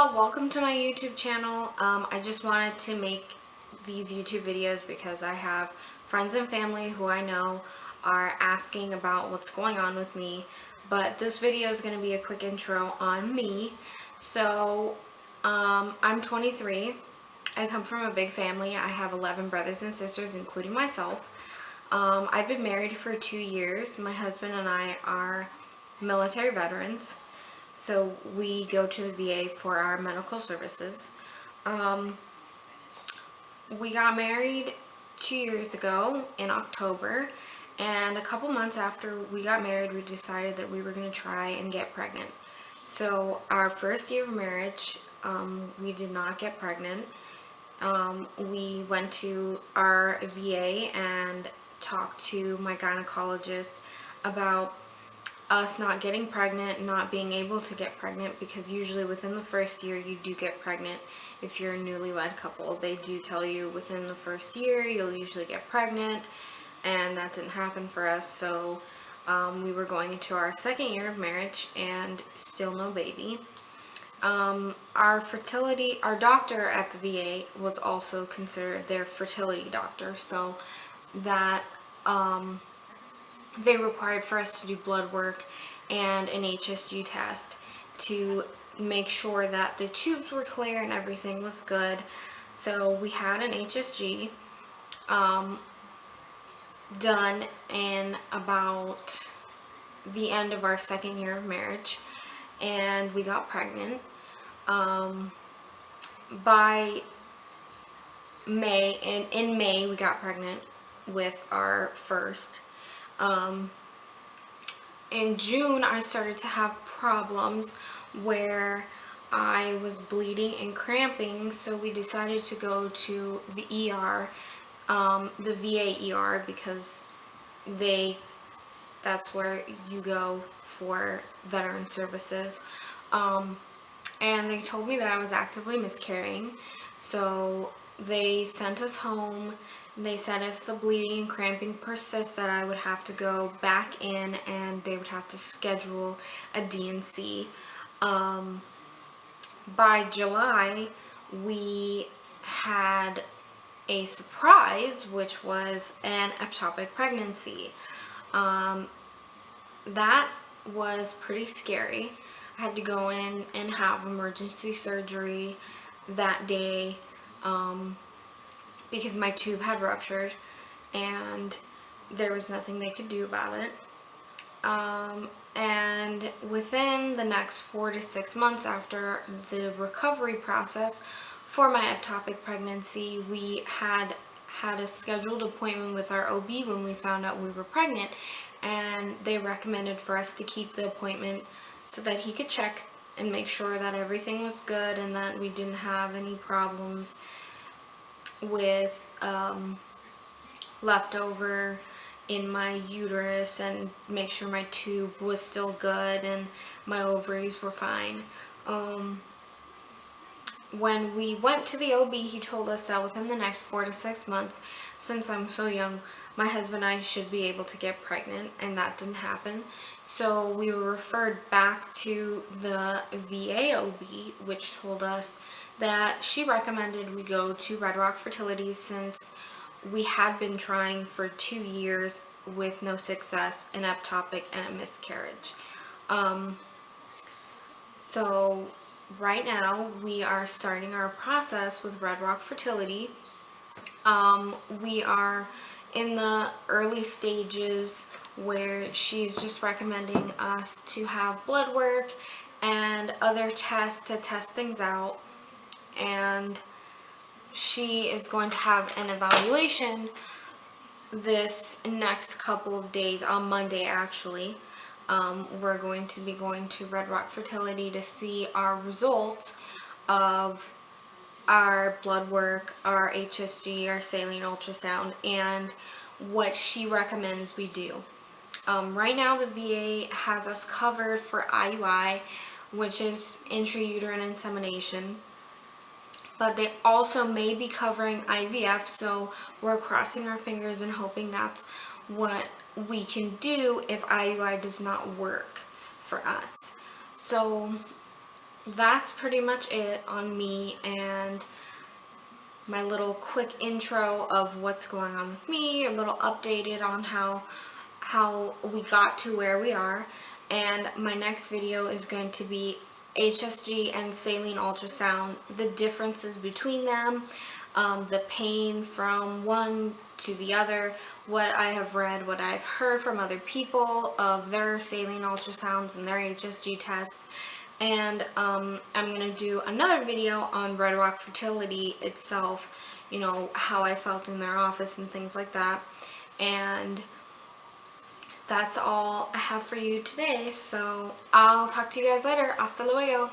Hello, welcome to my YouTube channel. I just wanted to make these YouTube videos because I have friends and family who I know are asking about what's going on with me. But this video is going to be a quick intro on me. So, I'm 23. I come from a big family. I have 11 brothers and sisters, including myself. I've been married for 2 years. My husband and I are military veterans. So we go to the VA for our medical services. We got married 2 years ago in October, and a couple months after we got married, we decided that we were going to try and get pregnant. So our first year of marriage, we did not get pregnant. We went to our VA and talked to my gynecologist about us not getting pregnant, not being able to get pregnant, because usually within the first year you do get pregnant. If you're a newlywed couple, they do tell you within the first year you'll usually get pregnant, and that didn't happen for us. So we were going into our second year of marriage and still no baby. Our doctor at the VA was also considered their fertility doctor, so that they required for us to do blood work and an HSG test to make sure that the tubes were clear and everything was good. So we had an HSG done in about the end of our second year of marriage, and we got pregnant. By May, in May we got pregnant with our first. In June, I started to have problems where I was bleeding and cramping, so we decided to go to the ER, the VA ER, because that's where you go for veteran services. And they told me that I was actively miscarrying, so they sent us home. They said if the bleeding and cramping persists, that I would have to go back in and they would have to schedule a D&C. By July, we had a surprise, which was an ectopic pregnancy. That was pretty scary. I had to go in and have emergency surgery that day, because my tube had ruptured and there was nothing they could do about it. And within the next 4 to 6 months after the recovery process for my ectopic pregnancy, we had a scheduled appointment with our OB when we found out we were pregnant, and they recommended for us to keep the appointment so that he could check and make sure that everything was good and that we didn't have any problems with leftover in my uterus, and make sure my tube was still good and my ovaries were fine. When we went to the OB, he told us that within the next 4 to 6 months, since I'm so young, my husband and I should be able to get pregnant, and that didn't happen. So we were referred back to the VA OB, which told us that she recommended we go to Red Rock Fertility since we had been trying for 2 years with no success, an ectopic and a miscarriage. So right now we are starting our process with Red Rock Fertility. We are in the early stages where she's just recommending us to have blood work and other tests to test things out, and she is going to have an evaluation this next couple of days, on Monday actually. We're going to be going to Red Rock Fertility to see our results of our blood work, our HSG, our saline ultrasound, and what she recommends we do. Right now the VA has us covered for IUI, which is intrauterine insemination, but they also may be covering IVF, so we're crossing our fingers and hoping that's what we can do if IUI does not work for us. So that's pretty much it on me and my little quick intro of what's going on with me, a little updated on how we got to where we are. And my next video is going to be HSG and saline ultrasound, the differences between them, the pain from one to the other, what I have read, what I've heard from other people of their saline ultrasounds and their HSG tests. And I'm going to do another video on Red Rock Fertility itself, you know, how I felt in their office and things like that. And that's all I have for you today, so I'll talk to you guys later. Hasta luego.